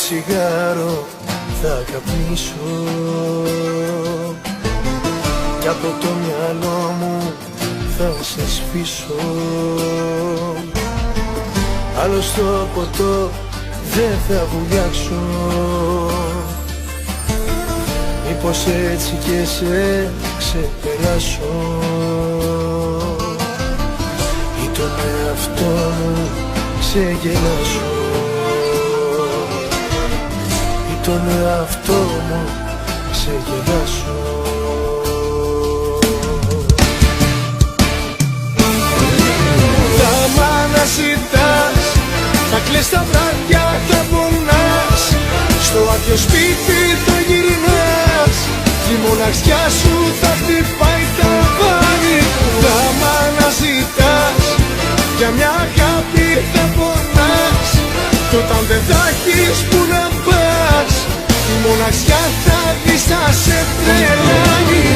τσιγάρο θα καπνίσω κι από το μυαλό μου θα σε σβήσω. Άλλο στο ποτό δεν θα βουλιάξω, μήπως έτσι και σε ξεπεράσω ή τον εαυτό μου ξεγελάσω, ή τον εαυτό μου ξεγελάσω. Θα μ' αναζητάς, θα κλαις τα βράδια, θα πονάς, στο άδειο σπίτι θα γυρνάς, η μοναξιά σου θα χτυπάει τα βάνη. Θα μ' αναζητάς, για μια αγάπη θα πονάς, κι όταν δεν θα έχεις που να πας, η μοναξιά θα δεις θα σε τρελάνει.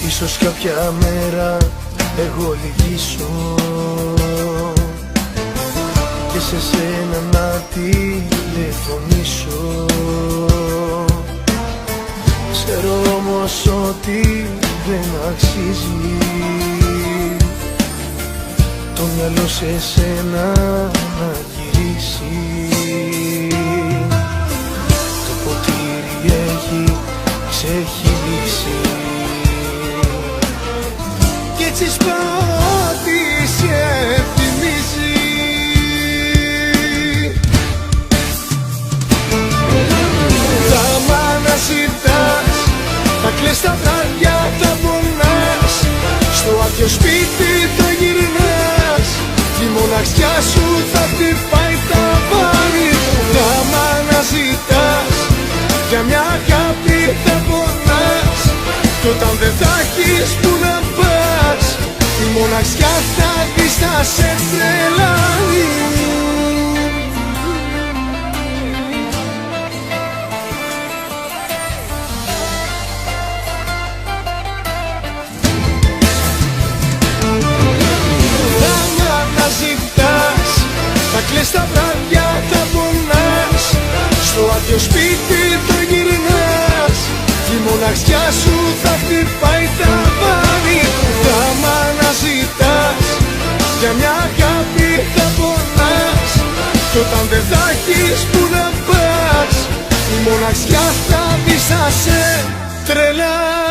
Ίσως κάποια μέρα εγώ λυγίσω και σε σένα να τηλεφωνήσω. Ξέρω όμως ότι δεν αξίζει το μυαλό σε σένα να γυρίσει. Το ποτήρι έχει ξεχυλήσει κι έτσι σπάτη σε θυμίζει. Θα μ' αναζητάς, θα κλαις τα βράδια, θα πονάς, στο άδειο σπίτι θα γυρνάς, η μοναξιά σου θα χτυπάει τα βάνη. Θα μ' αναζητάς, για μια αγάπη θα πονάς, κι όταν δεν θα έχεις που να πας, η μοναξιά θα δεις θα σε τρελάνει. Θα μ' αναζητάς, θα κλαις τα βράδια, θα πονάς, στο άδειο σπίτι θα γυρνάς, η μοναξιά σου θα χτυπάει τα βάνη. Θα μ' αναζητάς, για μια αγάπη θα πονάς, κι όταν δεν θα έχεις που να πας, η μοναξιά θα δεις θα σε τρελά.